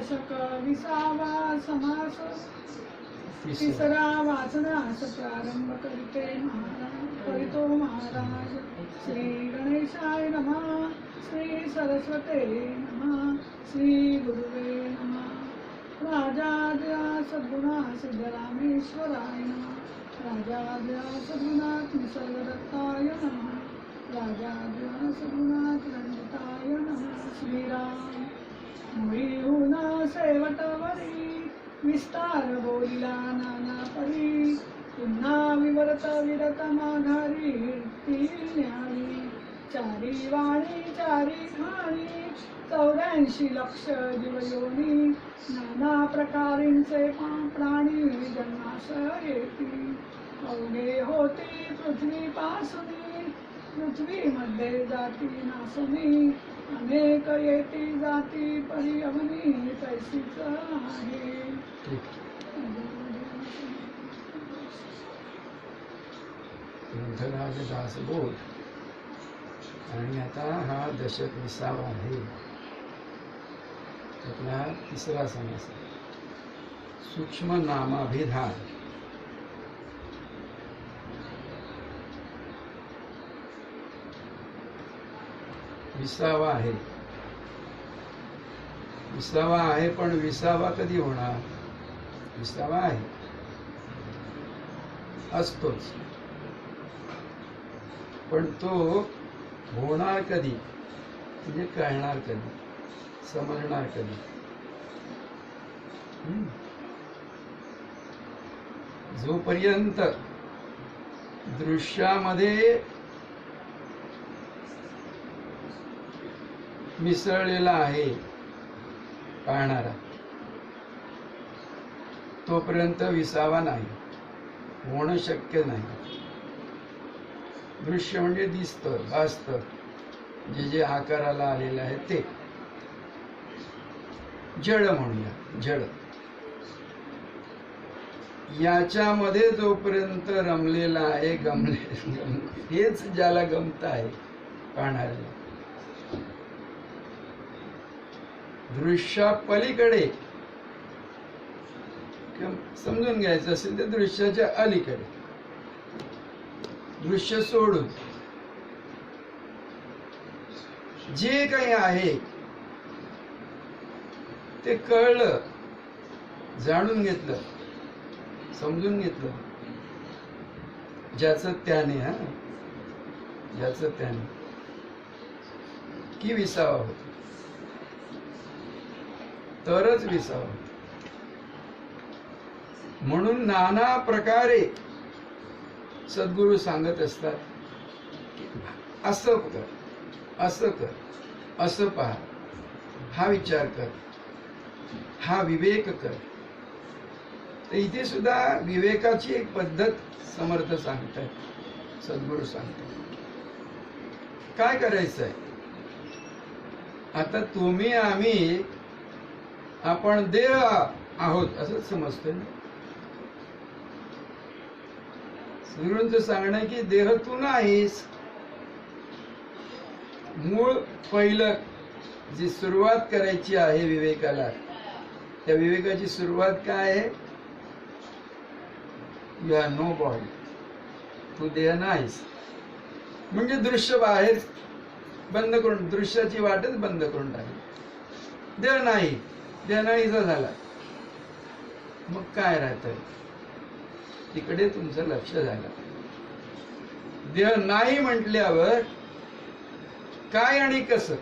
दशक 20वा समास तिसरा वाचनास प्रारंभ करीतो महाराज. श्री गणेशाय नमः. श्री सरस्वते नमः. श्री गुरुवे नमः. राजाद्या सद्गुणा सिद्धरामेश्वराय नमः. राजाद्या सद्गुणात् निसर्गदत्ताय नमः. राजाद्या सद्गुणात् रंजिताय नमः. श्रीराम मुळीहून सेवटवरी विस्तार बोलिला नाना परी. पुन्हा विवरत विरत माघारी ती न्यारी. चारी वाणी चारी खाणी 84 लक्ष जीवयोनी. नाना प्रकारींचे प्राणी जन्मास येती. अवघे होती पृथ्वीपासूनी पृथ्वीमध्ये जाती नासनी. अनेक येती जाती परी अवनी तैसीच आहे. ग्रंथराज दासबोध. आणि आता हा दशक 20वा आहे. आपला तिसरा समास सूक्ष्म नामाभिधान. विसावा आहे. विसावा आहे, पण विसावा कधी होणार? विसावा आहे, असतोच, पण तो होणार कधी, म्हणजे कळणार कधी, समजणार कधी? जोपर्यंत दृश्यामध्ये मिसळलेला आहे पाहणारा, तोपर्यंत विसावा नाही, होणं शक्य नाही. दृश्य म्हणजे दिसतं, भासतं, जे जे आकाराला आलेलं आहे ते जड म्हणूया. जड याच्यामध्ये जोपर्यंत रमलेला आहे, हेच ज्याला गमत आहे पाहणाऱ्याला. दृश्या पलीकडे समजून घ्यायचं असेल तर दृश्याच्या अलीकडे, दृश्य सोडून जे काही आहे ते कळलं, जाणून घेतलं, समजून घेतलं, ज्याचं त्याने, ज्याचं त्याने, की विसावा होतो, तरच विसावा होतो. म्हणून नाना प्रकारे सद्गुरू सांगत असतात की असं कर, असं कर, असं पहा, हा विचार कर, हा विवेक कर. तर इथे सुद्धा विवेकाची एक पद्धत समर्थ सांगतात, सद्गुरू सांगतात. काय करायचं आहे? आता तुम्ही आम्ही आपण देह आहोत असंच समजतोय ना. सद्गुरूंचं सांगणं आहे की देह तू नाहीस. मूळ पहिलं जी सुरुवात करायची आहे विवेकाला, त्या विवेकाची सुरुवात काय आहे? You are nobody. तू देह नाहीस. म्हणजे दृश्य बाहेर बंद करून, दृश्याची वाटच बंद करून टाकली. देह नाही, देह नाहीचा झाला. मग काय राहतं? तिकडे तुमचं लक्ष झालं. देह नाही म्हटल्यावर काय आणि कसं,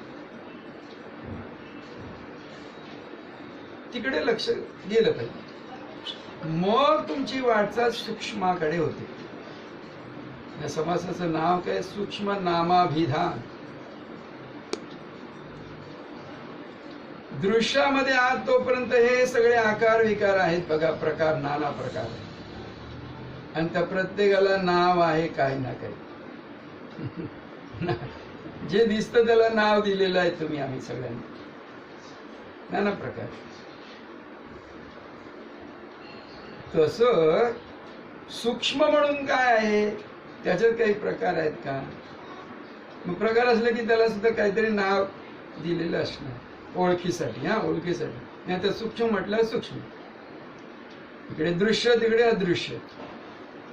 तिकडे लक्ष गेलं पाहिजे. मग तुमची वाटचाल सूक्ष्माकडे होते. या समासाचं नाव काय? सूक्ष्म नामाभिधान. दृश्यामध्ये आत तोपर्यंत हे सगळे आकार विकार आहेत बघा, प्रकार, नाना प्रकार आहेत. आणि त्या प्रत्येकाला नाव आहे काही ना काही. जे दिसतं त्याला नाव दिलेलं आहे तुम्ही आम्ही सगळ्यांनी, नाना प्रकार. तसं सूक्ष्म म्हणून काय आहे? त्याच्यात काही प्रकार आहेत का? मग प्रकार असले की त्याला सुद्धा काहीतरी नाव दिलेलं असणार, ओळखीसाठी. ओळखीसाठी मी आता सूक्ष्म म्हटलं सूक्ष्म, इकडे दृश्य तिकडे अदृश्य,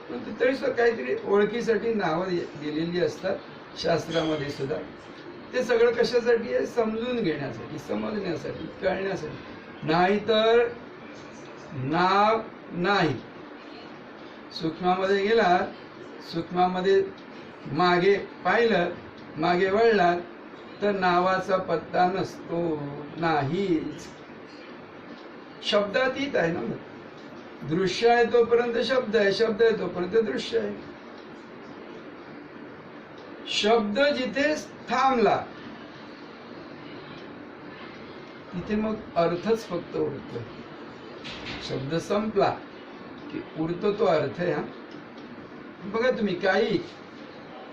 पण तरी सुद्धा काहीतरी ओळखीसाठी नावं दिलेली असतात शास्त्रामध्ये सुद्धा. ते सगळं कशासाठी आहे? समजून घेण्यासाठी, समजण्यासाठी, कळण्यासाठी. नाहीतर नाव नाही. सूक्ष्मामध्ये गेला, सूक्ष्मामध्ये मागे पाहिलं, मागे वळलात तर नावाचा पत्ता नसतो, नाहीच. शब्दातीत आहे ना. मग दृश्य आहे तोपर्यंत शब्द आहे, शब्द आहे तोपर्यंत दृश्य आहे. शब्द जिथे थांबला तिथे मग अर्थच फक्त उरतो. शब्द संपला की उरतो तो अर्थ आहे. हा बघा तुम्ही, काही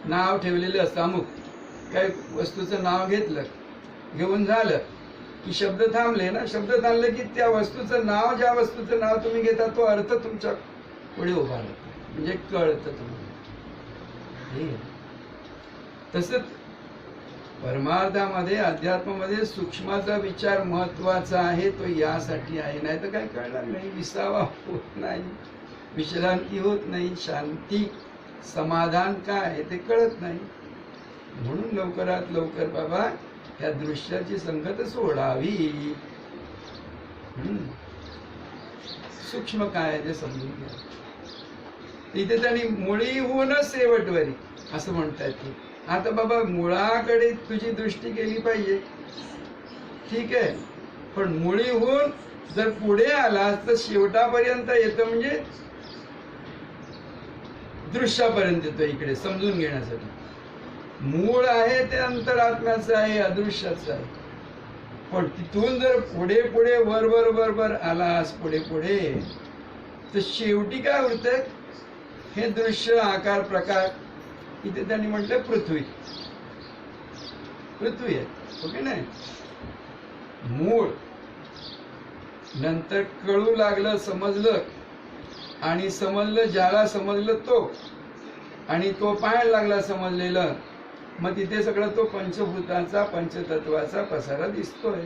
नाव ठेवलेलं असतं, अमुक काही वस्तूचं नाव घेतलं, घेऊन झालं की शब्द थांबले ना. शब्द थांबले की त्या वस्तूचं नाव, ज्या वस्तूचं नाव तुम्ही घेता तो अर्थ तुमच्या पुढे उभा राहतो, म्हणजे कळतं तुम्हाला. तसंच परमार्थामध्ये, अध्यात्मामध्ये सूक्ष्माचा विचार महत्वाचा आहे. तो यासाठी आहे, नाही तर काही कळणार नाही. विसावा होत नाही, विश्रांती होत नाही, शांती समाधान काय ते कळत नाही. म्हणून लवकरात लवकर बाबा या दृश्याची संगत सोडावी. सूक्ष्म काय आहे ते समजून घ्या. इथे त्यांनी मुळीहूनच शेवटवरी असं म्हणतायत. आता बाबा मुळाकडे तुझी दृष्टी गेली पाहिजे, ठीक आहे, पण मुळीहून जर पुढे आलास तर शेवटापर्यंत येतं, म्हणजे दृश्यापर्यंत येतो. इकडे समजून घेण्यासाठी मूळ आहे ते अंतरात्म्याचं आहे, अदृश्याचं आहे. पण तिथून जर पुढे पुढे वर वर वर वर आलास, पुढे पुढे, तर शेवटी काय उरतंय? हे दृश्य, आकार, प्रकार. इथे त्यांनी म्हटलं पृथ्वी. पृथ्वी आहे, ओके नाही. मूळ नंतर कळू लागलं, समजलं, आणि समजलं, ज्याला समजलं तो, आणि तो पाहायला लागला समजलेलं, मग तिथे सगळं तो पंचभूताचा, पंचतत्वाचा पसारा दिसतोय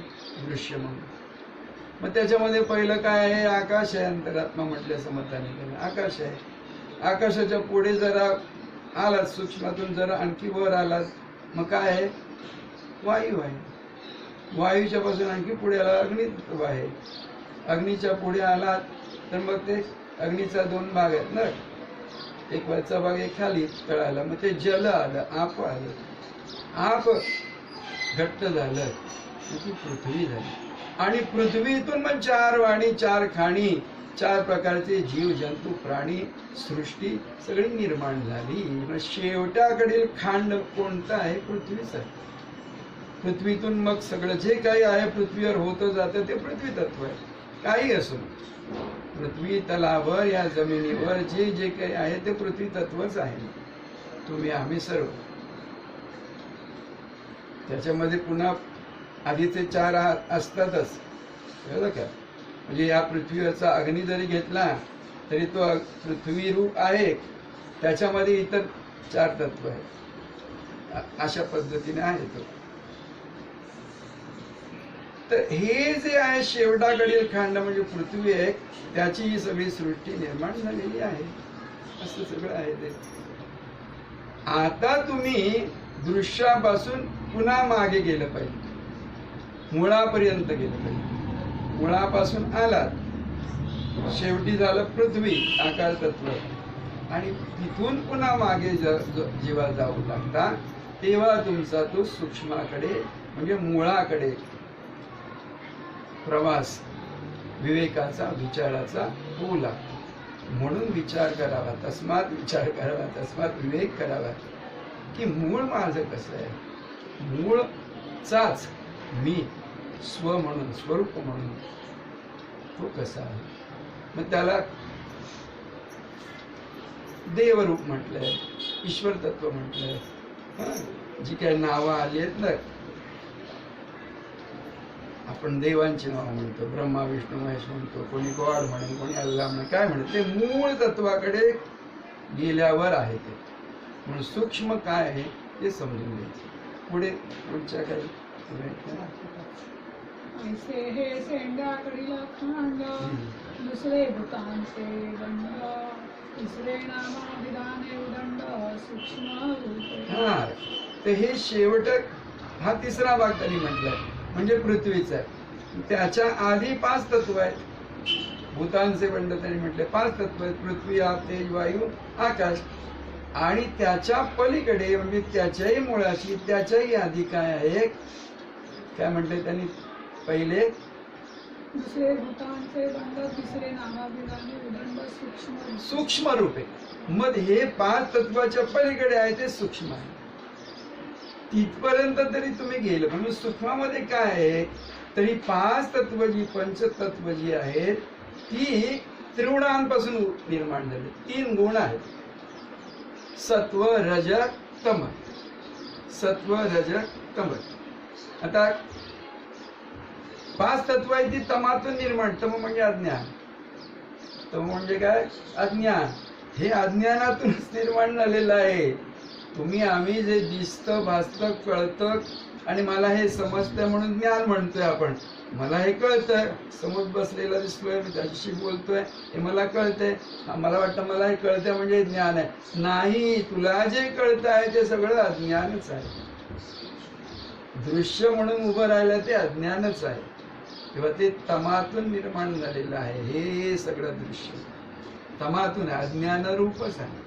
दृश्य म्हणून. मग त्याच्यामध्ये पहिलं काय आहे? आकाश आहे. अंतरात्मा म्हटल्या समर्थाने केलं आकाश आहे. आकाशाच्या पुढे जरा आलात, सूक्ष्मातून जरा आणखी वर आलात, मग काय आहे? वायू आहे. वायूच्या पासून आणखी पुढे आला अग्नित्व आहे. अग्नीच्या पुढे आलात तर मग ते अग्नीचा दोन भाग आहेत ना, एक वरचा भाग एक खाली तळाला, मग ते जल आलं, आप आलं. आप घट्ट झालं ती पृथ्वी झाली. आणि पृथ्वीतून मग चार वाणी, चार खाणी, चार प्रकारचे जीव जंतू, प्राणी, सृष्टी सगळी निर्माण झाली. मग शेवटाकडील खांड कोणता आहे? पृथ्वीच आहे. पृथ्वीतून मग सगळं जे काही आहे पृथ्वीवर होतं जातं ते पृथ्वी तत्व आहे. काही असो, पृथ्वी तलावर, या जमिनीवर जे जे काही आहे ते पृथ्वी तत्वच आहे. तुम्ही आम्ही सर्व. त्याच्यामध्ये पुन्हा आधीचे चार असतातच, कळलं का? म्हणजे या पृथ्वीवरचा अग्नी जरी घेतला तरी तो पृथ्वी रूप आहे, त्याच्यामध्ये इतर चार तत्व आहेत. अशा पद्धतीने आहे तो. तर हे जे आहे शेवटाकडील खांड म्हणजे पृथ्वी आहे, त्याची ही सगळी सृष्टी निर्माण झालेली आहे. असं सगळं आहे ते. आता तुम्ही दृश्यापासून पुन्हा मागे गेलं पाहिजे, मुळापर्यंत गेलं पाहिजे. मुळापासून आलात, शेवटी झालं पृथ्वी, आकार तत्व, आणि तिथून पुन्हा मागे जेव्हा जाऊ लागता तेव्हा तुमचा तो सूक्ष्माकडे म्हणजे मुळाकडे प्रवास विवेकाचा, विचाराचा होऊ लागतो. म्हणून विचार करावा, तस्मात विचार करावा, तस्मात विवेक करावा की मूळ माझं कसं आहे. मूळचाच मी स्व म्हणून, स्वरूप म्हणून तो कसा आहे. मग त्याला देवरूप म्हटलंय, ईश्वर तत्व म्हटलंय. जी काही नावं आली आहेत ना, आपण देवांची नावं म्हणतो, ब्रह्मा विष्णू महेश म्हणतो, कोणी गॉड म्हणेल, कोणी अल्लाह म्हणेल, काय म्हणेल, ते मूळ तत्वाकडे गेल्यावर आहे ते. म्हणून सूक्ष्म काय आहे ते समजून घ्यायचं. पुढे पुढच्या काही ऐसे हे शेंड्याकडील खांड दुसरे भूतांचे दंड तिसरे नामाभिधाने उदंड सूक्ष्म रूपे. हा तर हे शेवट हा तिसरा भाग त्यांनी म्हटलाय म्हणजे पृथ्वीचा आहे. त्याच्या आधी 5 तत्व आहेत. भूतांचे बंड त्यांनी म्हटले 5 तत्व आहेत. पृथ्वी, आप, तेज, वायू, आकाश. आणि त्याच्या पलीकडे म्हणजे त्याच्याही मुळाशी त्याच्याही आधी काय आहे, काय म्हटले त्यांनी, पहिले दुसरे भूतांचे दंड तिसरे नामाभिधाने उदंड सूक्ष्म. सूक्ष्म रूपे. मग हे 5 तत्वाच्या पलीकडे आहे ते सूक्ष्म आहे. तिथपर्यंत तरी तुम्ही गेले. म्हणून सूक्ष्मामध्ये काय आहे, तरी 5 तत्व जी पंचतत्व जी आहेत ती त्रिगुणांपासून निर्माण झाली. 3 गुण आहेत, सत्व, रज, तम. सत्व, रज, तम. आता 5 तत्व आहे ती तमातून निर्माण. तम म्हणजे अज्ञान. तम म्हणजे काय, अज्ञान. हे अज्ञानातूनच निर्माण झालेलं आहे. तुम्ही आम्ही जे दिसतं, भासतं, कळतं आणि मला हे समजतं म्हणून ज्ञान म्हणतोय आपण. मला हे कळतंय, समोर बसलेला दिसतोय, मी त्याच्याशी बोलतोय, हे मला कळतंय. मला वाटतं मला हे कळतंय म्हणजे ज्ञान आहे. नाही, तुला जे कळतं आहे ते सगळं अज्ञानच आहे. दृश्य म्हणून उभं राहिलं ते अज्ञानच आहे. तेव्हा ते तमातून निर्माण झालेलं आहे. हे सगळं दृश्य तमातून आहे, अज्ञान रूपच आहे.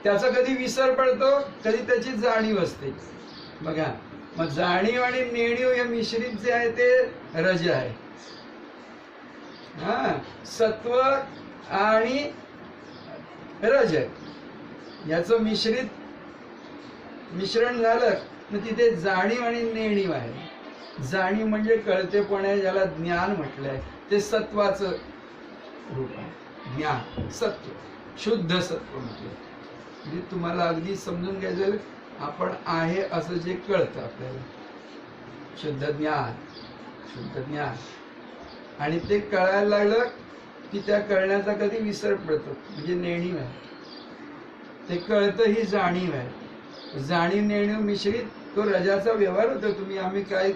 त्याचा कधी विसर पडतो, कधी त्याची जाणीव असते. बघा, मग जाणीव आणि नेणीव हे मिश्रित जे आहे ते रज आहे. हा, सत्व आणि रज याचं मिश्रण झालं मग तिथे जाणीव आणि नेणीव आहे. जाणीव म्हणजे कळतेपण आहे, ज्याला ज्ञान म्हटलंय, ते सत्वाचं रूप आहे. ज्ञान, सत्व, शुद्ध सत्व म्हटलं. म्हणजे तुम्हाला अगदी समजून घ्यायचं, आपण आहे असं जे कळतं आपल्याला, शुद्ध ज्ञान, शुद्ध ज्ञान. आणि ते कळायला लागलं की त्या कळण्याचा कधी विसर पडतो, म्हणजे नेणीव आहे. ते कळतं ही जाणीव आहे. जाणीव नेणीव मिश्रित तो रजाचा व्यवहार होतो. तुम्ही आम्ही काय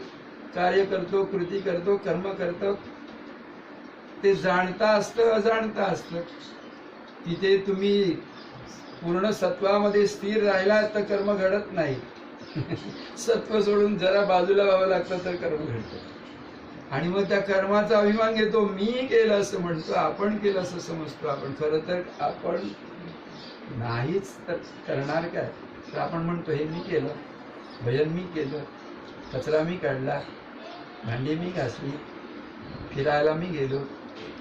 कार्य करतो, कृती करतो, कर्म करतो, ते जाणता असतं, अजाणता असतं. तिथे तुम्ही पूर्ण सत्वामध्ये स्थिर राहिला तर कर्म घडत नाही. सत्व सोडून जरा बाजूला व्हावं लागतं तर कर्म घडतं. आणि मग त्या कर्माचा अभिमान घेतो, मी केलं असं म्हणतो, आपण केलं असं समजतो. आपण खरं तर आपण नाहीच तर करणार काय. तर आपण म्हणतो हे मी केलं, भजन मी केलं, कचरा मी काढला, भांडी मी घासली, फिरायला मी गेलो,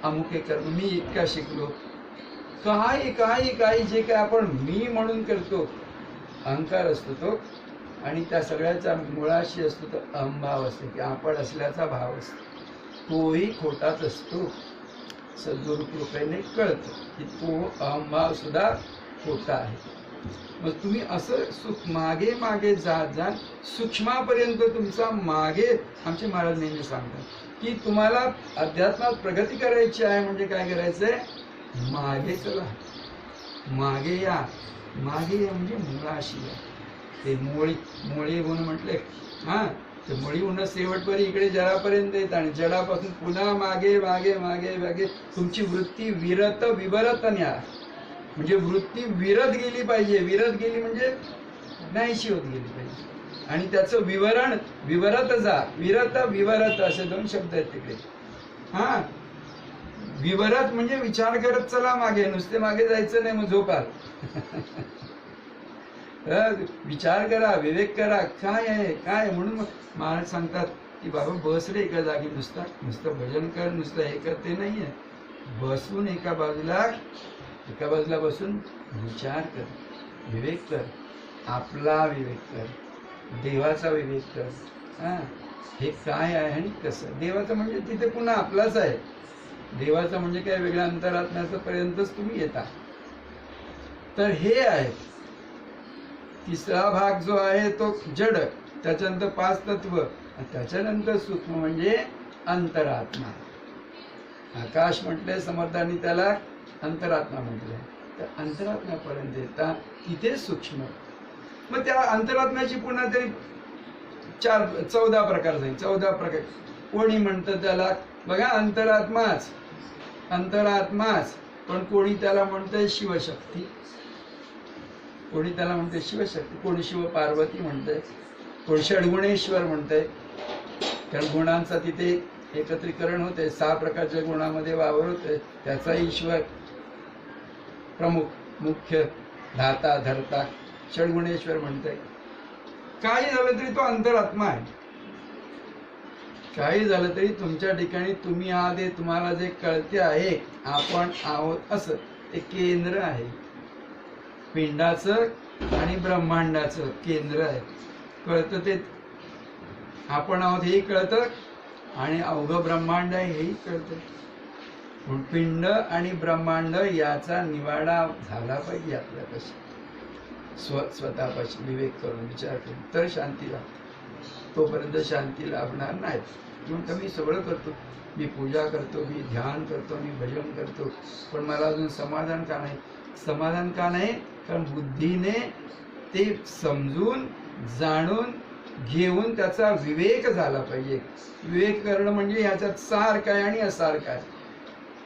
अमुक एक कर्म मी इतका शिकलो. काही काही काही जे काय आपण मी म्हणून करतो, अहंकार असतो तो. आणि त्या सगळ्याच्या मुळाशी असतो तो अहंभाव असतो, की आपण असल्याचा भाव असतो. तोही खोटाच असतो. सद्गुरु कृपेने कळतं की तो अहंभाव सुद्धा खोटा आहे. मग तुम्ही असं मागे मागे जात सूक्ष्मापर्यंत तुमचा मागे. आमचे महाराज नेहमी सांगतात की तुम्हाला अध्यात्मात प्रगती करायची आहे म्हणजे काय करायचंय, मागे चला, मागे या. मागे या म्हणजे मुळाशी या. ते मोळी होऊन म्हटले, हा, ते मोळी होणं शेवटपर्यंत इकडे जडापर्यंत येत आणि जडापासून पुन्हा मागे मागे मागे मागे तुमची वृत्ती विवरत न्या. म्हणजे वृत्ती विरत गेली पाहिजे. विरत गेली म्हणजे नाहीशी होत गेली पाहिजे. आणि त्याचं विवरत जा. विवरत असे 2 शब्द आहेत तिकडे. हा, विवरत म्हणजे विचार करत चला मागे, नुसते मागे जायचं नाही मग झोपाल. विचार करा, विवेक करा, काय आहे काय. म्हणून मग महाराज सांगतात की बाबा बस रे एका जागी, नुसतं भजन कर, नुसतं हे कर, ते नाहीये. बसून एका बाजूला बसून विचार कर, विवेक कर, आपला विवेक कर, देवाचा विवेक कर. हा, हे काय आहे आणि कसं. देवाचं म्हणजे तिथे पुन्हा आपलाच आहे. देवाचं म्हणजे काय, वेगळ्या अंतरात्म्याचं पर्यंतच तुम्ही येता. तर हे आहे तिसरा भाग जो आहे तो जड. त्याच्यानंतर 5 तत्व, त्याच्यानंतर सूक्ष्म म्हणजे अंतरात्मा. आकाश म्हटले समर्थांनी, त्याला अंतरात्मा म्हटलंय. तर अंतरात्म्यापर्यंत येता, तिथे सूक्ष्म. मग त्या अंतरात्म्याची पुन्हा तरी 14 प्रकार सांगितले. 14 प्रकार. कोणी म्हणतं त्याला बघा अंतरात्माच, अंतरात्माच, पण कोणी त्याला म्हणतंय शिवशक्ती, कोणी त्याला म्हणते शिवशक्ती, कोणी शिव पार्वती म्हणतंय, कोणी षडगुणेश्वर म्हणतंय. कारण गुणांचा तिथे एकत्रीकरण होते, 6 प्रकारच्या गुणामध्ये वावर होते. त्याचा ईश्वर प्रमुख, मुख्य, धाता, धरता, षडगुणेश्वर म्हणतंय. काही झालं तरी तो अंतरात्मा आहे. काही झालं तरी तुमच्या ठिकाणी तुम्ही आहात हे तुम्हाला जे कळते आहे, आपण आहोत असं ते केंद्र आहे. पिंडाचं आणि ब्रह्मांडाचं केंद्र आहे. कळतं ते आपण आहोत हेही कळतं आणि अवघं ब्रह्मांड आहे हेही कळतं. म्हणून पिंड आणि ब्रह्मांड याचा निवाडा झाला पाहिजे आपल्यापाशी, स्वतःपाशी विवेक करून विचार करून, तर शांती लाभते. तोपर्यंत शांती लाभणार नाही. म्हणून मी सगळं करतो, मी पूजा करतो, मी ध्यान करतो, मी भजन करतो, पण मला अजून समाधान का नाही? समाधान का नाही? कारण बुद्धीने ते समजून जाणून घेऊन त्याचा विवेक झाला पाहिजे. विवेक करणं म्हणजे ह्याच्यात सार काय आणि असार काय,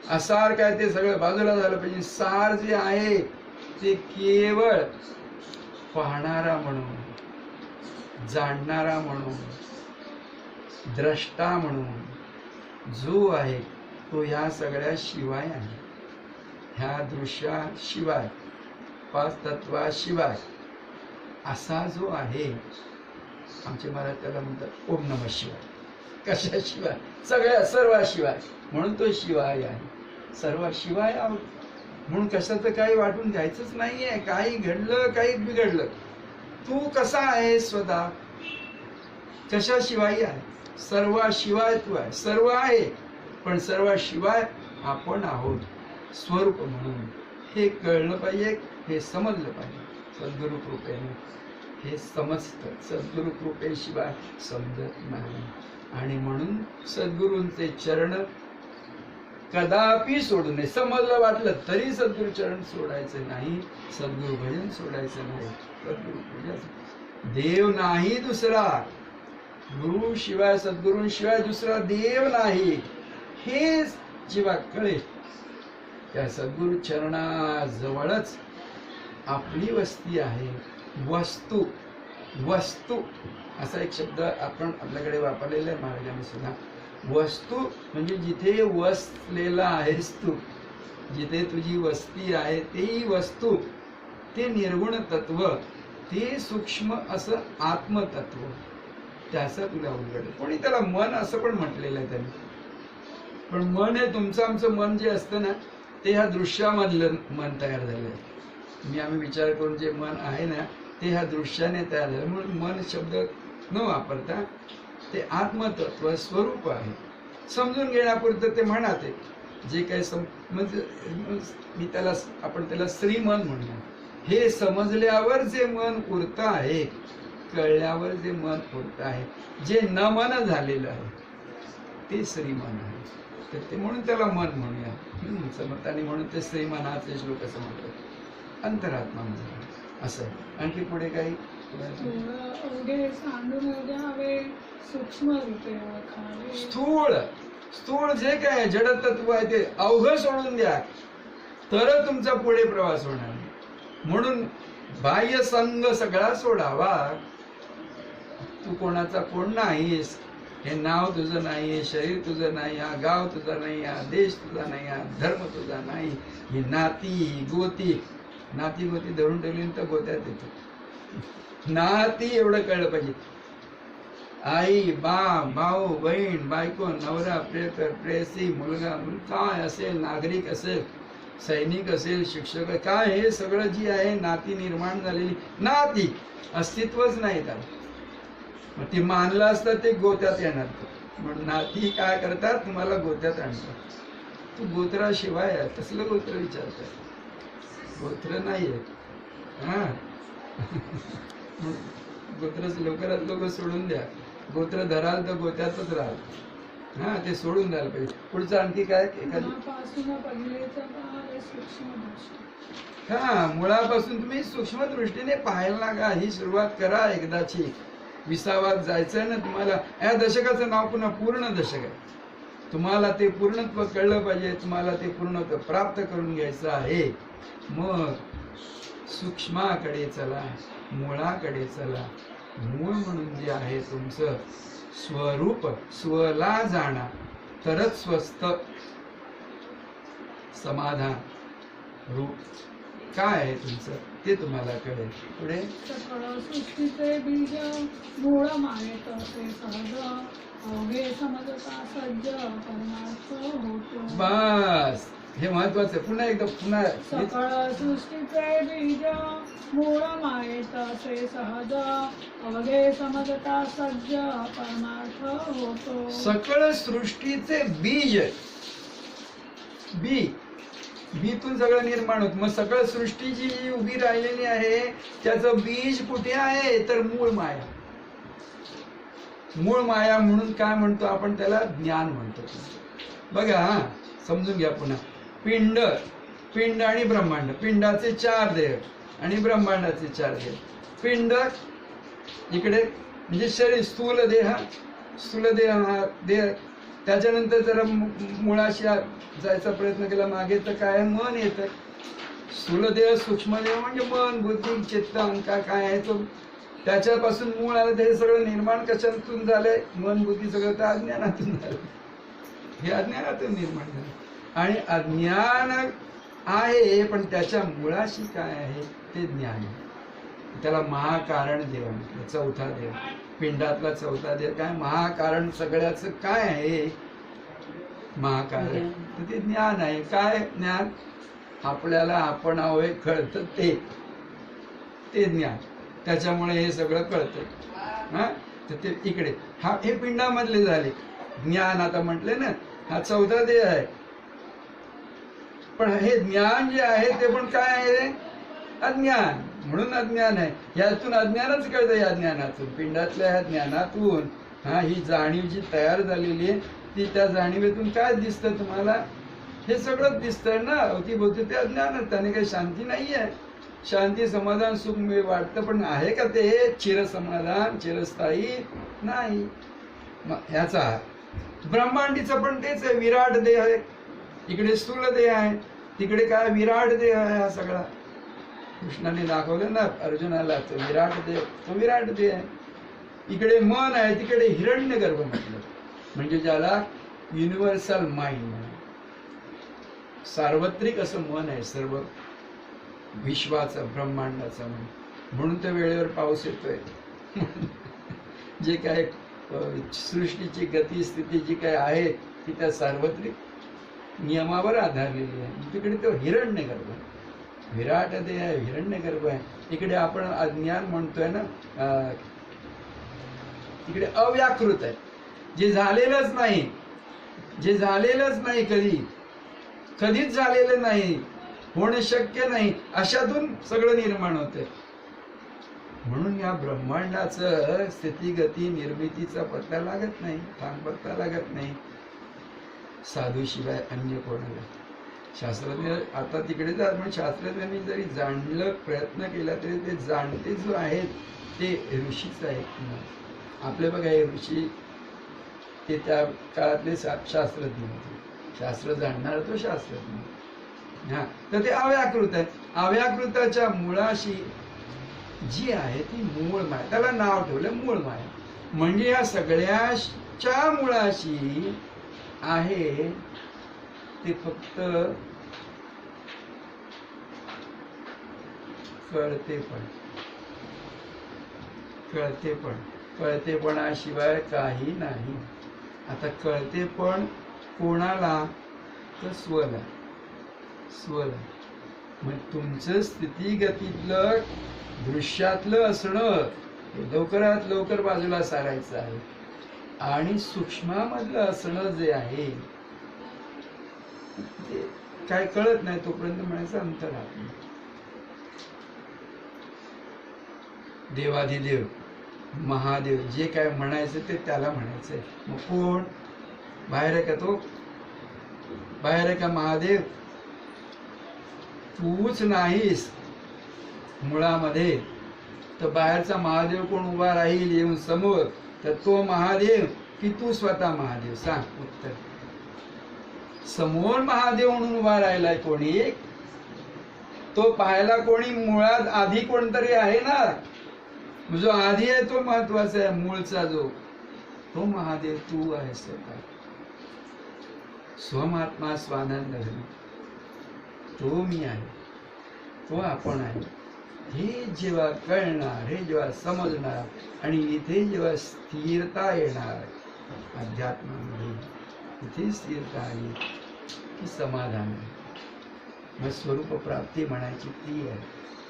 असार काय ते सगळं बाजूला झालं पाहिजे. सार जे आहे ते केवळ पाहणारा म्हणून, जाणणारा म्हणून, द्रष्टा म्हणून जो आहे तो ह्या सगळ्या शिवाय आहे. ह्या दृश्याशिवाय, 5 तत्वाशिवाय असा जो आहे, आमचे महाराज त्याला म्हणतात ओम नमः शिवाय. कशाशिवाय? सगळ्या सर्वाशिवाय. म्हणून तो शिवाय आहे. सर्वाशिवाय आहोत म्हणून कशाचं काही वाटून घ्यायचंच नाहीये. काही घडलं, काही बिघडलं, तू कसा आहे स्वतः, कशाशिवाय आहे? सर्वाशिवाय तू आहे. सर्व आहे पण सर्वाशिवाय आपण आहोत स्वरूप म्हणून. हे कळलं पाहिजे, हे समजलं पाहिजे. सद्गुरु कृपेने हे समजतं. सद्गुरु कृपेशिवाय समजत नाही. आणि म्हणून सद्गुरूंचे चरण कदापि सोडू नये. समजलं वाटलं तरी सद्गुरु चरण सोडायचं नाही, सद्गुरु भजन सोडायचं नाही, सद्गुरु पूजा. देव नाही दुसरा, गुरु शिवाय, सद्गुरूंशिवाय दुसरा देव नाही, हे जेव्हा कळेल त्या सद्गुरु चरणाजवळच आपली वस्ती आहे. वस्तू, वस्तू असा एक शब्द आपण आपल्याकडे वापरलेला आहे महाराजांनी सुद्धा. वस्तू म्हणजे जिथे वसलेला आहेस तू, जिथे तुझी वस्ती आहे तेही वस्तू, ते निर्गुण तत्व, ते सूक्ष्म असं आत्मतत्व, त्याचा तुला उलगड. कोणी त्याला मन असं पण म्हटलेलं आहे त्यांनी. पण मन हे तुमचं आमचं मन जे असतं ना, ते ह्या दृश्यामधलं मन तयार झालंय. आम्ही विचार करून जे मन आहे ना ते ह्या दृश्याने तयार झालं. म्हणून मन शब्द न वापरता ते आत्मतत्व स्वरूप आहे. समजून घेण्यापुरतं ते म्हणाते जे काही म्हणजे मी त्याला, आपण त्याला श्रीमन म्हणूया. हे समजल्यावर जे मन उरतं आहे, कळल्यावर जे मन उरतं आहे, जे न मन झालेलं आहे ते श्रीमन आहे. तर ते म्हणून त्याला मन म्हणूया समर्थाने. म्हणून ते श्रीमनाचे श्लोक असं म्हणतात, अंतरात्मा म्हणून असं आहे. आणखी पुढे काही अवघे सांडून द्यावे, सूक्ष्म रूपे ओळखावे. स्थूळ, स्थूळ जे काय जडतत्व आहे ते अवघ सोडून द्या, तर तुमचा पुढे प्रवास होणार. म्हणून बाह्य संग सगळा सोडावा. तू कोणाचा कोण नाहीस, हे नाव तुझं नाही, हे शरीर तुझं नाही, हा गाव तुझा नाही, हा देश तुझा नाही, हा धर्म तुझा नाही, ही नाती, ही गोती. नाती गोती धरून ठेवली तर गोत्यात येतो. नाती एवढं कळलं पाहिजे. आई, भाऊ, बहीण, बायको, नवरा, प्रियकर, प्रेयसी, मुलगा, काय असेल, नागरिक असेल, सैनिक असेल, शिक्षक, काय हे सगळं जी आहे नाती निर्माण झालेली नाती, अस्तित्वच नाही त्याला. मग ती मानलं असतं ते गोत्यात येणार. म्हणून नाती काय करतात, तुम्हाला गोत्यात आणतात. तू गोत्राशिवाय आहे, तसलं गोत्र विचारतात. गोत्र नाहीये. हा गोत्रच लवकरात लवकर सोडून द्या. गोत्र धराल तर गोत्यातच राहाल. हा ते सोडून द्यायला पाहिजे. पुढचं आणखी काय? हा मुळापासून तुम्ही सूक्ष्म दृष्टीने पाहायला लागा. ही सुरुवात करा एकदाची. विसावात जायचंय ना तुम्हाला. या दशकाचं नाव पुन्हा पूर्ण दशक आहे. तुम्हाला ते पूर्णत्व कळलं पाहिजे, तुम्हाला ते पूर्णत्व प्राप्त करून घ्यायचं आहे. मग सूक्ष्माकडे चला, मुळाकडे चला. मूळ म्हणून जे आहे तुमचं स्वरूप, स्वला जाणा तरच स्वस्थ समाधान रूप काय आहे तुमचं ते तुम्हाला कळेल. पुढे सकळ सृष्टीचे बीज मूळ मायेत असे सहज अवघे समजता सज्ज परमार्थ होतो. बस हे महत्वाचं आहे. पुन्हा एकदा पुन्हा सकळ सृष्टीचे बीज मूळ मायेत असे सहज अवघे समजता सज्ज परमार्थ होतो. सकळ सृष्टीचे बीज, बीतून सगळं निर्माण होत. मग सकळ सृष्टीची जी उभी राहिलेली आहे त्याचं बीज कुठे आहे तर मूळ माया. मूळ माया म्हणून काय म्हणतो आपण त्याला ज्ञान म्हणतो. बघा हा समजून घ्या पुन्हा. पिंड आणि ब्रह्मांड. पिंडाचे 4 देह आणि ब्रह्मांडाचे 4 देह. पिंड इकडे म्हणजे शरीर, स्थूल देह हा देह. त्याच्यानंतर जरा मुळाशी जायचा प्रयत्न केला मागे तर काय मन येतं. स्थूलदेह सूक्ष्मदेह म्हणजे मन, बुद्धी, चित्त, अहंकार काय आहे तो. त्याच्यापासून मूळ आलं तर हे सगळं निर्माण कशातून झालंय. मन, बुद्धी सगळं तर अज्ञानातून झालं. हे अज्ञानातून निर्माण झालं. आणि अज्ञान आहे पण त्याच्या मुळाशी काय आहे ते ज्ञान. त्याला महाकारण देव म्हटलं. चौथा देव, पिंडातला चौथा देव काय महाकारण सगळ्याचं काय आहे महाकारण. तर ते ज्ञान आहे. काय ज्ञान आपल्याला आपण हवे कळतं ते ज्ञान. त्याच्यामुळे हे सगळं कळतं. हा तर ते इकडे हा हे पिंडामधले झाले ज्ञान. आता म्हटले ना हा चौथा देह आहे. पण हे ज्ञान जे आहे ते पण काय आहे अज्ञान. म्हणून अज्ञान आहे. यातून अज्ञानच कळतं. या ज्ञानातून, पिंडातल्या ह्या ज्ञानातून हा ही जाणीव जी तयार झालेली आहे ती, त्या जाणीवेतून काय दिसतं तुम्हाला हे सगळं दिसतंय ना अवतीभोवती. ते अज्ञानच. त्याने काही शांती नाही आहे. शांती, समाधान, सुख वाटतं पण आहे का ते चिरसमाधान, चिरस्थायी नाही. ह्याचा ब्रह्मांडीचं पण तेच आहे. विराट देह आहे. इकडे स्थूल देह आहे, तिकडे काय विराट देह आहे. हा सगळा कृष्णाने दाखवलं ना अर्जुनाला. तो विराट देह आहे. इकडे मन आहे, तिकडे हिरण्यगर्भ म्हटलं. म्हणजे ज्याला युनिव्हर्सल माइंड, सार्वत्रिक असं मन आहे सर्व विश्वाचं, ब्रह्मांडाचं मन. म्हणून तर वेळेवर पाऊस येतोय. जे काय सृष्टीची गती स्थिती जी काय आहे ती त्या सार्वत्रिक नियमावर आधारलेली आहे. तिकडे तो हिरण्यगर्भ, विराट देह आहे, हिरण्यगर्भ आहे. इकडे आपण अज्ञान म्हणतोय ना, इकडे अव्याकृत आहे. जे झालेलंच नाही, कधीच झालेलं नाही, होणं शक्य नाही, अशातून सगळं निर्माण होतंय. म्हणून या ब्रह्मांडाचं स्थितीगती निर्मितीचा पत्ता लागत नाही, पत्ता लागत नाही साधूशिवाय अन्य कोणाला. शास्त्रज्ञ आता तिकडे जात. पण शास्त्रज्ञांनी जरी जाणलं प्रयत्न केला तरी ते जाणते जो आहेत ते ऋषीच आहेत. आपले बघा हे ऋषी ते त्या काळातले शास्त्रज्ञ होते. शास्त्र जाणणार तो शास्त्रज्ञ. हा तर ते अव्याकृत आहे. अव्याकृताच्या मुळाशी जी आहे ती मूळ माया. त्याला नाव ठेवलं मूळ माया. म्हणजे या सगळ्याच्या मुळाशी आहे ते फक्त कळतेपणाशिवाय काही नाही. आता कळतेपण कोणाला तर स्वला. मग तुमचं स्थितीगतीतलं दृश्यातलं असणं लवकरात लवकर बाजूला सारायचं आहे. आणि सूक्ष्मामधलं असणं जे आहे ते काय कळत नाही तोपर्यंत म्हणायचं अंतरात्मा. देवाधिदेव, महादेव जे काय म्हणायचं ते त्याला म्हणायचंय. मग कोण बाहेर आहे का? तो बाहेर आहे का महादेव? तूच नाहीस मुळामध्ये. तर बाहेरचा महादेव कोण उभा राहील येऊन समोर, तर तो महादेव की तू स्वतः महादेव? सांग उत्तर. समोर महादेव म्हणून उभा राहिलाय कोणी, तो पाहायला कोणी मुळात आधी कोणतरी आहे ना. जो आधी आहे तो महत्वाचा आहे, मूळचा जो तो महादेव तू आहे स्वतः. स्वमात्मा स्वानंद घरी तो मी आहे, तो आपण आहे. हे जेव्हा कळणार, हे जेव्हा समजणार आणि इथे जेव्हा स्थिरता येणार अध्यात्मामध्ये, इथे स्थिरता आली की समाधान आहे. मग स्वरूप प्राप्ती म्हणायची ती आहे.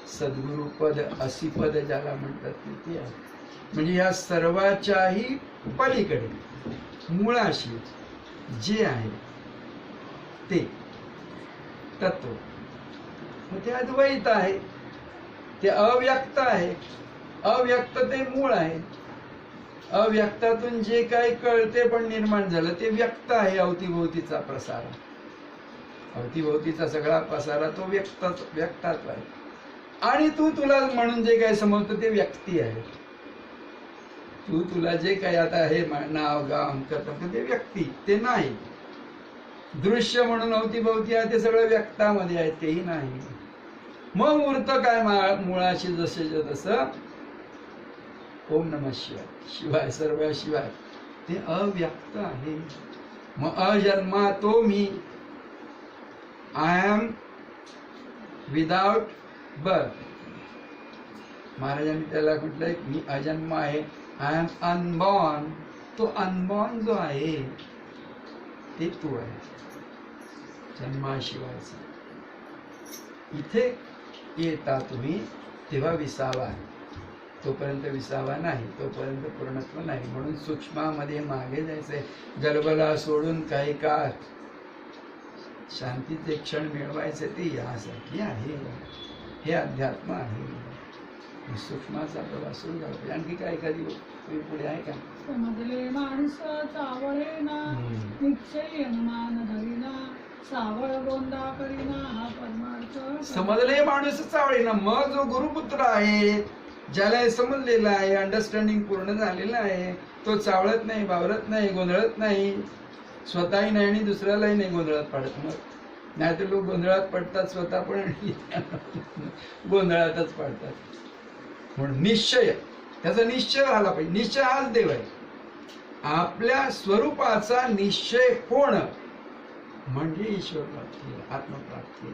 सद्गुरु पद असी पद ज्याला म्हणतात ती आहे. म्हणजे या सर्वाच्याही पलीकडे मुळाशी जे आहे ते तत्व, मग ते अद्वैत आहे, ते अव्यक्त आहे. अव्यक्त ते मूळ आहे. अव्यक्तातून जे काही कळते पण निर्माण झालं ते व्यक्त आहे. अवतीभोवतीचा प्रसार, अवतीभोवतीचा सगळा पसारा तो व्यक्ताच आहे. आणि तू तुला म्हणून जे काही समजतो ते व्यक्ती आहे. तू तुला जे काही आता हे नाव गाव करतात ते व्यक्ती, ते नाही. दृश्य म्हणून अवतीभोवती आहे ते सगळं व्यक्तामध्ये आहे, तेही नाही. मग उरत काय मुळाशी जसे तसं ओम नमः शिवाय, शिवाय सर्व शिवाय, ते अव्यक्त आहे. मग अजन्मा तो मी, आय एम विदाउट बर्थ. महाराजांनी त्याला म्हटलंय मी अजन्मा आहे, आय एम अनबॉर्न. तो अनबॉर्न जो आहे ते तू आहे, जन्माशिवायचा. इथे येता तुम्ही तेव्हा विसावा, तोपर्यंत विसावा नाही, तोपर्यंत पूर्णत्व नाही. म्हणून सूक्ष्मामध्ये मागे जायचंय. गलबला सोडून काही काळ शांतीचे क्षण मिळवायचे ते यासाठी आहे. हे अध्यात्म आहे. सूक्ष्माचा प्रवास सुरू झाला. आणखी काय एखादी पुढे आहे का? समजले माणस चावळे ना, निश्चय अनुमान धरिना, सावळ गोंदा करीना, हा परमार्थ. समजले माणूस चावळेना. मग जो गुरुपुत्र आहे, ज्याला हे समजलेलं आहे, अंडरस्टँडिंग पूर्ण झालेलं आहे, तो चावळत नाही, बावरत नाही, गोंधळत नाही. स्वतःही नाही आणि दुसऱ्यालाही नाही गोंधळात पाडत. मग नाहीतर लोक गोंधळात पडतात स्वतः पण आणि गोंधळातच पडतात. म्हणून निश्चय, त्याचा निश्चय झाला पाहिजे. निश्चय हाच देव आहे. आपल्या स्वरूपाचा निश्चय होणं म्हणजे ईश्वर प्राप्ती, आत्मप्राप्ती.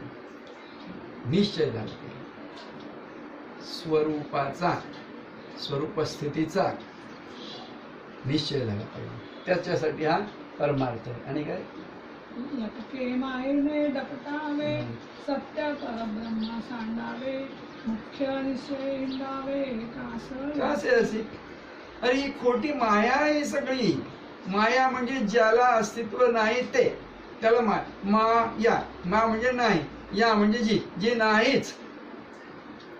निश्चय झाला पाहिजे स्वरूपाचा, स्वरूप स्थितीचा निश्चय झाला पाहिजे. त्याच्यासाठी हा परमार्थ. आणि काय लटके मायेने डपटावे, सत्य परब्रह्म सांडावे, मुख्य निश्चय हिंडावे, कासे असे. अरे ही खोटी माया आहे सगळी. माया म्हणजे ज्याला अस्तित्व नाही ते, त्याला माया. मा म्हणजे नाही, या म्हणजे जी, जे नाहीच,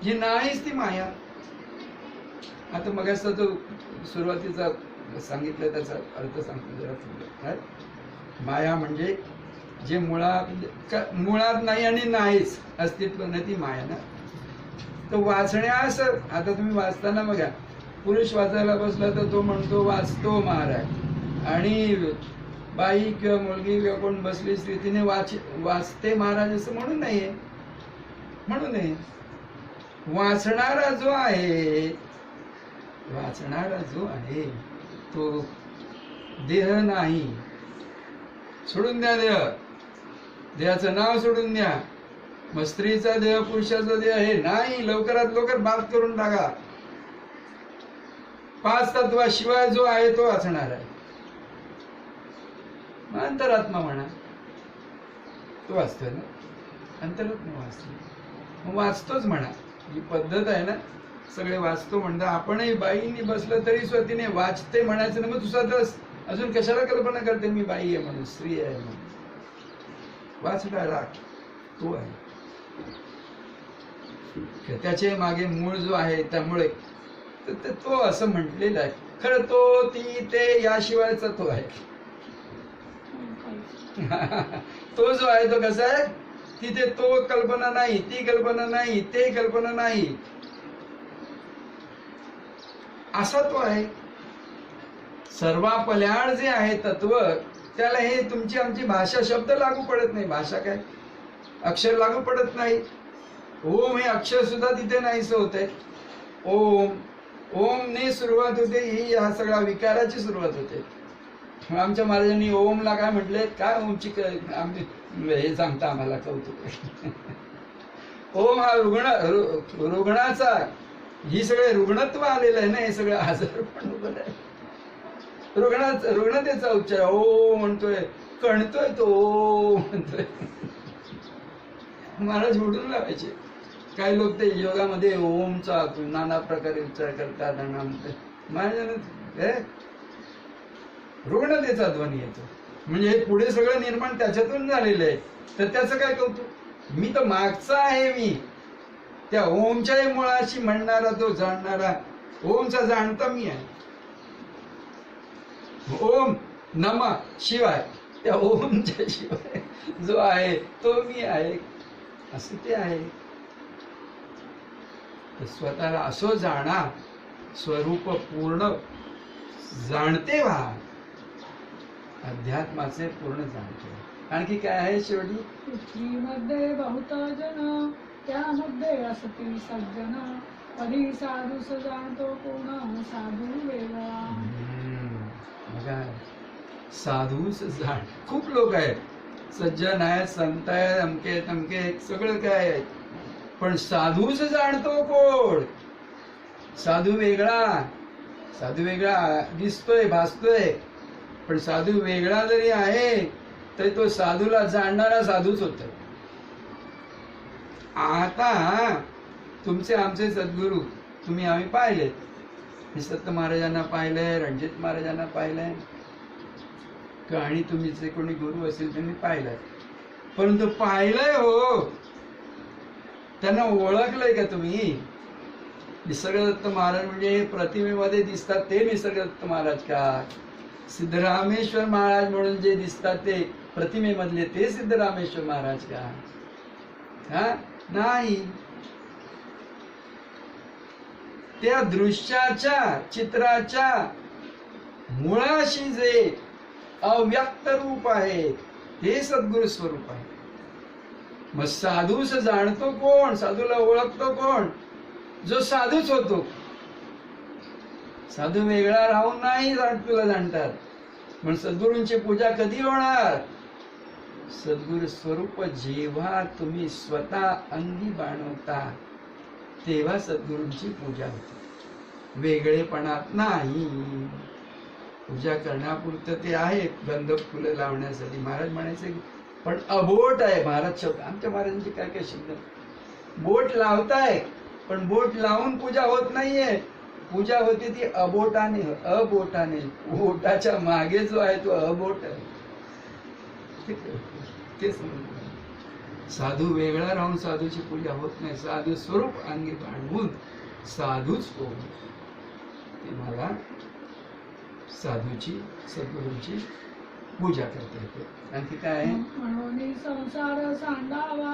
जी नाहीच ती माया. आता मग तो सुरुवातीचा सांगितलं त्याचा अर्थ सांगतो जरा. माया म्हणजे जे मुळात नाही आणि नाहीच, अस्तित्व नाही, ती माया ना. तर वाचण्यास आता तुम्ही वाचताना बघा, पुरुष वाचायला बसला तर तो म्हणतो वाचतो महाराज, आणि बाई किंवा मुलगी किंवा कोण बसली स्त्री तिने वाचते महाराज असं म्हणून नाहीये. म्हणून नये. वाचणारा जो आहे, वाचणारा जो आहे तो देह नाही. सोडून द्या देह, देहाचं नाव सोडून द्या. मग स्त्रीचा देह, पुरुषाचा देह हे नाही. लवकरात लवकर बात करून टाका. 5 तत्वाशिवाय जो आहे तो वाचणार आहे. अंतरात्मा म्हणा, तो वाचतोय ना, अंतरात्मा वाचतो, मग वाचतोच म्हणा. ही पद्धत आहे ना, सगळे वाचतो म्हणतात. आपणही बाईंनी बसलं तरी स्वतःने वाचते म्हणायचं ना. मग तुझा तर अजून कशाला कल्पना करते मी बाई आहे म्हणून, स्त्री आहे म्हणून. वाचणारा तो आहे. त्याचे मागे मूळ जो आहे, त्यामुळे तो असं म्हटलेलं आहे. खरं तो, ती, ते याशिवायचा तो आहे. तो जो आहे तो कसा आहे, तिथे तो कल्पना नाही, ती कल्पना नाही, ते कल्पना नाही. असा तो आहे. सर्वापल्याड जे आहे तत्व, त्याला हे तुमची आमची भाषा शब्द लागू पडत नाही. भाषा काय, अक्षर लागू पडत नाही. ओम हे अक्षर सुद्धा तिथे नाहीस होते. ओम, ओम ने सुरुवात होते, ही हा सगळा विकाराची सुरुवात होते. आमच्या महाराजांनी ओमला काय म्हटले, काय ओमची हे सांगता आम्हाला कौतुक. ओम हा रुग्णाचा, ही सगळे रुग्णत्व आलेलं आहे ना, हे सगळं आजार पण रुग्णतेचा उच्चार ओ म्हणतोय, कणतोय तो ओ म्हणतोय. महाराज उडून लावायचे. काही लोक ते योगामध्ये ओमचा नाना प्रकारे उच्चार करतात. महाराजांना रुग्णतेचा ध्वनी येतो. म्हणजे हे पुढे सगळं निर्माण त्याच्यातून झालेलं आहे. तर त्याचं काय कौतुक. मी तर मागचा आहे. मी त्या ओमच्याही मुळाशी म्हणणारा, तो जाणणारा, ओमचा जाणता मी आहे. ओम नमः शिवाय, त्या ओमच्या शिवाय जो आहे तो मी आहे, असं ते आहे. स्वतःला असो जाणा, स्वरूप पूर्ण जाणते व्हा, अध्यात्माचे पूर्ण जाणते. आणखी काय आहे शेवटी. पृथ्वीमध्ये बहुत जन, त्यामध्ये असती सज्जन, परी साधूस जाणतो कोण, साधू वेगळा. बघा, साधूस जाण, खूप लोक आहेत, सज्जन आहेत, संत आहेत, अमके तमके सगळं काय आहे, पण साधूच जाणतो कोण. साधू वेगळा, साधू वेगळा दिसतोय, भासतोय, पण साधू वेगळा जरी आहे तरी तो साधूला जाणणारा साधूच होतोय. आता तुमचे आमचे सद्गुरू तुम्ही आम्ही पाहिलेत. निसत्त महाराजांना पाहिलंय, रणजित महाराजांना पाहिलंय, आणि तुम्ही जे कोणी गुरु असेल त्यांनी पाहिलंय. परंतु पाहिलंय हो, त्यांना ओळखलंय का तुम्ही. निसर्गदत्त महाराज म्हणजे प्रतिमेमध्ये दिसतात ते निसर्गदत्त महाराज का. सिद्धरामेश्वर महाराज म्हणून जे दिसतात ते प्रतिमेमधले ते सिद्धरामेश्वर महाराज का. हा नाही. त्या दृश्याच्या चित्राच्या मुळाशी जे अव्यक्त रूप आहे ते सद्गुरु स्वरूप आहे. मग साधूस जाणतो कोण, साधूला ओळखतो कोण, जो साधूच होतो. साधू वेगळा राहून नाही तुला जाणतात. पण सद्गुरूंची पूजा कधी होणार. सद्गुरु स्वरूप जेव्हा तुम्ही स्वतः अंगी बाणवता तेव्हा सद्गुरूंची पूजा होते, वेगळेपणात नाही. पूजा करण्यापुरतं ते आहे, गंध फुलं लावण्यासाठी. महाराज म्हणायचे पण अबोट आहे. महाराज शब्द, आमच्या महाराजांचे काय काय शब्द, बोट लावताय पण बोट लावून पूजा होत नाहीये. पूजा होते ती अबोटाने, अबोटाने. बोटाच्या मागे जो आहे तो अबोट आहे. ते साधू वेगळा राहून साधूची पूजा होत नाही. साधू स्वरूप अंगी बाळगून साधूच हो. ते मला साधूची, सद्गुरूंची पूजा करता येते. आणखी काय आहे. म्हणून संसार सांडावा,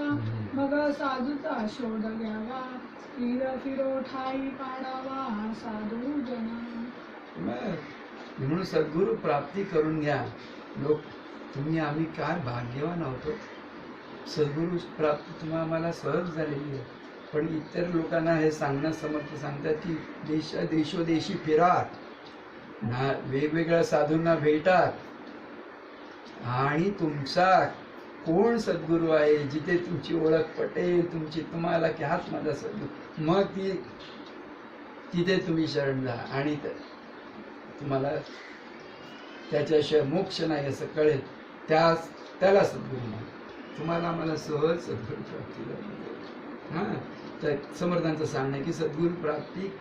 मग साधूचा शोध घ्यावा, फिर फिरो ठाई पाडावा, साधू जना. म्हणून सद्गुरु प्राप्ती करून घ्या. लोक तुम्ही आम्ही काय भाग्यवान होतो. सद्गुरु प्राप्ती तुम्हाला आम्हाला सहज झालेली आहे. पण इतर लोकांना हे सांगणं समर्थ सांगतात की देशोदेशी फिरा, वेगवेगळ्या साधूंना भेटा, आणि तुमचा कोण सद्गुरू आहे, जिथे तुमची ओळख पटेल, तुम्हाला की हाच माझा सद्गुरू, मग तिथे तुम्ही शरण जा. आणि तुम्हाला त्याच्याशिवाय मोक्ष नाही असं कळेल, त्याला सद्गुरू म्हणा. तुम्हाला आम्हाला सहज सद्गुरू प्राप्ती झाली. हा, तर समर्थांचं सांगणं आहे की सद्गुरू प्राप्ती,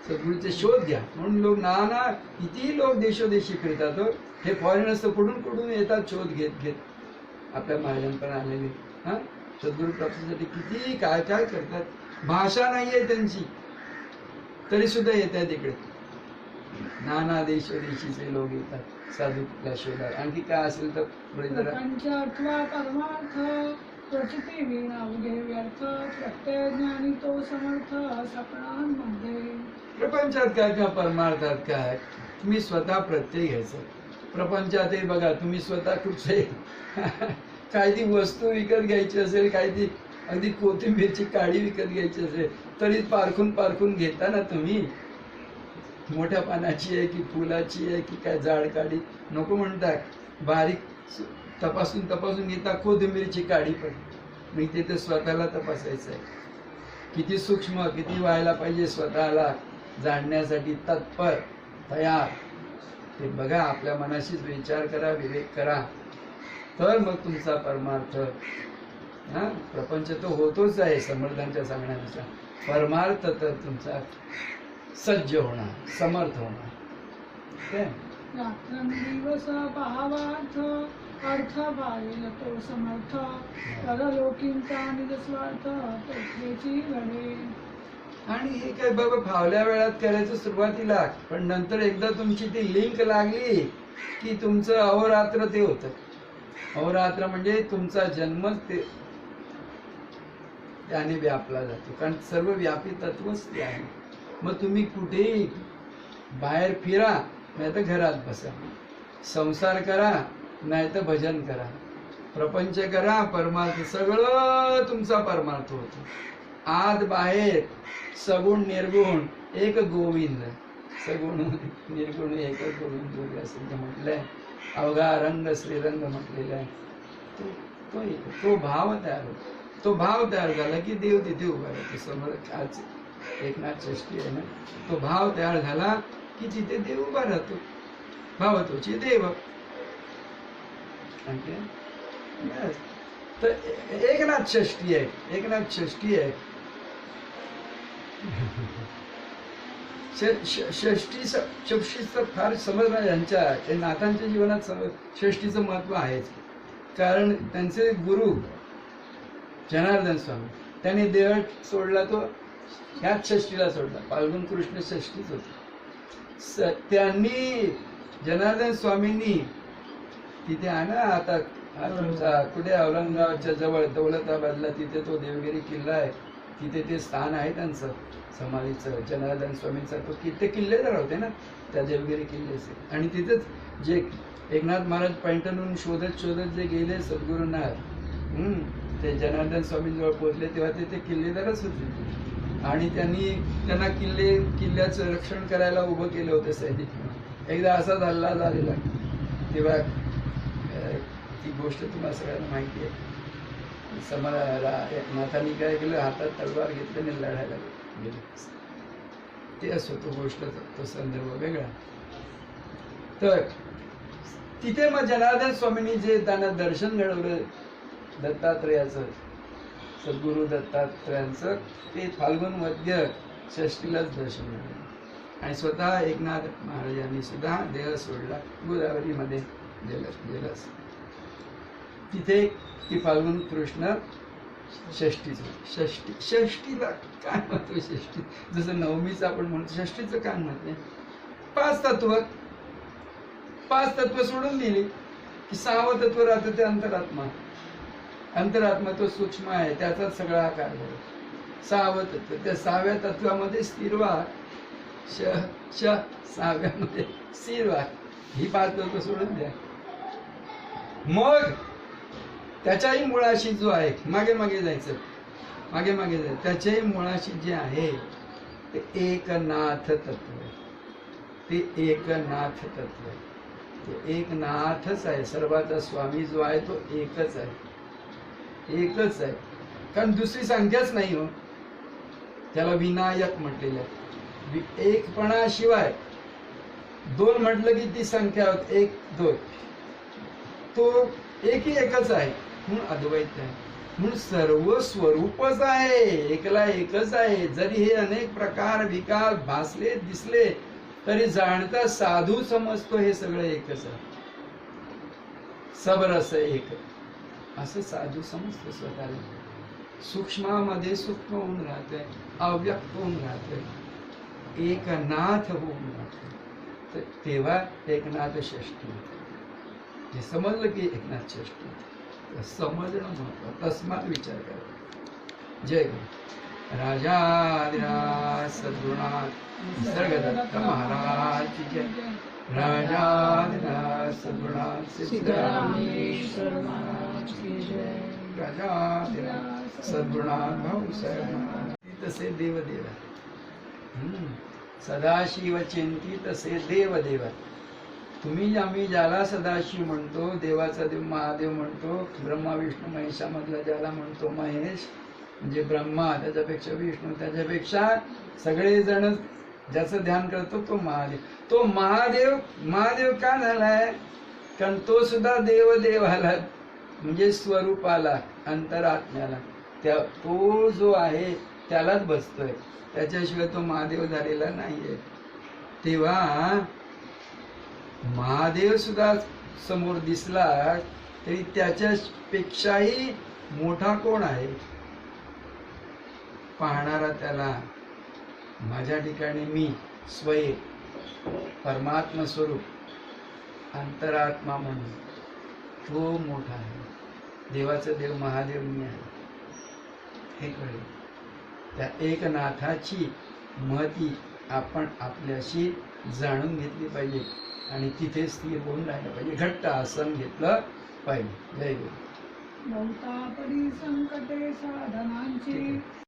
सद्गुरूचे शोध घ्या. म्हणून लोक नाना किती लोक देशोदेशी फिरतात. हे फॉरेनर्स तर कुठून येतात शोध घेत आपल्या महाराजांपर्यंत आलेले. हा, सद्गुरू प्राप्तीसाठी किती काय काय करतात. भाषा नाहीये त्यांची तरी सुद्धा येतात इकडे. नाना देशोदेशीचे लोक येतात साधूला शोधात. आणखी काय असेल तर अथवा परमार्थ, प्रचिती विना उघे व्यर्थ, प्रत्यय ज्ञानी तो समर्थ सकळांमध्ये. प्रपंचात काय किंवा परमार्थात काय, तुम्ही स्वतः प्रत्यय घ्यायचं. प्रपंचातही बघा, तुम्ही स्वतः कुठे काय ती वस्तू विकत घ्यायची असेल, काय ती अगदी कोथिंबीरची काडी विकत घ्यायची असेल, तरी पारखून पारखून घेता ना तुम्ही. मोठ्या पानाची आहे की फुलाची आहे की काय जाड काडी नको म्हणता, बारीक तपासून तपासून घेता. कोथिंबीरची काडी पण मी तिथे स्वतःला तपासायचं आहे, किती सूक्ष्म, किती व्हायला पाहिजे स्वतःला जाणण्यासाठी तत्पर तयार. ते बघा, आपल्या मनाशीच विचार करा, विवेक करा, तर मग तुमचा परमार्थ. प्रपंच तो होतोच आहे समर्थांच्या सांगण्यानुसार, परमार्थ तर तुमचा सज्ज होणार, समर्थ होणार. रात्रंदिवस पाहावार्थ, अर्थ पावेल तो समर्थ, परलोकींचा निजस्वार्थ तेथेची घडे. आणि हे काय बाबा फावल्या वेळात करायचं सुरुवातीला, पण नंतर एकदा तुमची ती लिंक लागली की तुमचं अहोरात्र ते होतं. अहोरात्र म्हणजे तुमचा जन्मच ते त्याने व्यापला जातो, कारण सर्व व्यापी तत्वच ते आहे. मग तुम्ही कुठेही बाहेर फिरा, नाही तर घरात बसा, संसार करा नाही तर भजन करा, प्रपंच करा, परमार्थ सगळं तुमचा परमार्थ होतो. आत बाहेर सगुण निर्गुण एक गोविंद, सगुण निर्गुण एक गोविंद असं म्हटलंय. अवघा रंग श्रीरंग म्हटलेला आहे. तो भाव तयार होतो. तो भाव तयार झाला की देव तिथे उभा राहतो समोर. आज एकनाथ षष्ठी आहे ना, तो भाव तयार झाला की तिथे देव उभा राहतो. भावतोची देव. तर एकनाथ षष्ठी आहे, एकनाथ षष्ठी आहे. षष्टीचं फार समजणार यांच्या नाथांच्या जीवनात षष्टीचं महत्व आहेच. कारण त्यांचे गुरु जनार्दन स्वामी, त्यांनी देह सोडला तो ह्याच षष्टीला सोडला. फाल्गुन कृष्ण षष्टीच होती. त्यांनी जनार्दन स्वामींनी तिथे आहे ना, आता तुमचा कुठे औरंगाबादच्या जवळ दौलताबादला तिथे तो देवगिरी किल्ला आहे, तिथे ते स्थान आहे त्यांचं समाधीचं जनार्दन स्वामींचा. तो ते किल्लेदार होते ना त्या देवगिरी किल्ल्याचे. आणि तिथेच जे एकनाथ महाराज पैठणहून शोधत शोधत जे गेले सद्गुरूंना, ते जनार्दन स्वामींजवळ पोहोचले तेव्हा ते किल्लेदारच होते. आणि त्यांना किल्ल्याचं रक्षण करायला उभं केलं होतं सैनिक. एकदा असाच हल्ला झालेला तेव्हा ती गोष्ट तुम्हाला सगळ्यांना माहिती आहे. नाथांनी काय केलं, हातात तलवार घेतली आणि लढायला गेले. ते असो, तो गोष्ट तो संदर्भ वेगळा. तर तिथे मग जनार्दन स्वामींनी जे त्यांना दर्शन घडवलं दत्तात्रेयाचं, सद्गुरु दत्तात्रेयांचं, ते फाल्गुन मध्य षष्टीलाच दर्शन घडवलं. आणि स्वतः एकनाथ महाराजांनी सुद्धा देह सोडला, गोदावरीमध्ये गेला. तिथे ती फाल्गुन कृष्ण षष्टीला काय महत्व? षष्टी जसं नवमीचं आपण म्हणतो, षष्टीचं काय महत्व? पाच तत्व सोडून दिली की 6वं तत्व राहतं ते अंतरात्मा. अंतरात्मा तो सूक्ष्म आहे, त्याचाच सगळा आकार आहे. 6वं तत्व, त्या 6व्या तत्वामध्ये स्थिर व्हा. 6व्यामध्ये स्थिर व्हा. ही 5 तत्व सोडून द्या. मग त्याच्याही मुळाशी जो आहे, मागे जायचं, त्याच्याही मुळाशी जे आहे ते एकनाथ तत्व आहे. ते एकनाथ तत्व आहे. ते एकनाथच आहे. सर्वाचा स्वामी जो आहे तो एकच आहे. एकच आहे, कारण दुसरी संख्याच नाही हो. त्याला विनायक म्हटलेलं आहे. एकपणाशिवाय 2 म्हटलं की ती संख्या 1, 2. तो एकच आहे म्हणून अद्वैत आहे. म्हणून सर्व स्वरूपच आहे, एकला एकच आहे. जरी हे अनेक प्रकार विकार भासले दिसले तरी जाणता साधू समजतो हे सगळं एकच आहे. सबरस एक असं साधू समजतो स्वतःला. सूक्ष्मामध्ये सूक्ष्म होऊन राहतोय, अव्यक्त होऊन राहतोय, एकनाथ होऊन राहतोय. तेव्हा एकनाथ षष्ठी. हे समजलं की एकनाथ षष्ठी समजणं महत्व. तस्मात विचार करा. जय गुरु. राजाधिराज सद्गुरुनाथ निसर्गदत्त महाराज की जय. राजाधिराज सद्गुणात सिद्धरामेश्वर महाराज की जय. राजाधिराज सद्गुणात भाऊसाहेब महाराज तसे देवदेव. सदाशिव चिंती तसे देवदेव. तुम्ही आम्ही ज्याला सदाशिव म्हणतो, देवाचा देव महादेव म्हणतो, ब्रह्मा विष्णू महेशामधला ज्याला म्हणतो महेश म्हणजे ब्रह्मा, त्याच्यापेक्षा विष्णू, त्याच्यापेक्षा सगळेजण ज्याचं ध्यान करतो तो महादेव. तो महादेव महादेव का झालाय? कारण तो सुद्धा देवदेवाला म्हणजे स्वरूपाला, अंतरात्म्याला, तो जो आहे त्यालाच बसतोय, त्याच्याशिवाय तो महादेव झालेला नाहीये. तेव्हा महादेव सुद्धा समोर दिसला तरी त्याच्यापेक्षाही मोठा कोण आहे? पाहणारा त्याला माझ्या ठिकाणी मी स्वयं परमात्मा स्वरूप अंतरात्मा म्हणून तो मोठा आहे. देवाचा देव महादेव मी आहे हे कळेल. त्या एकनाथाची महती आपण आपल्याशी जाणून घेतली पाहिजे आणि तिथे स्थिर होऊन राहिलं पाहिजे. घट्ट आसन घेतलं पाहिजे. जय गुरु. बहुतापरी संकटे साधनांची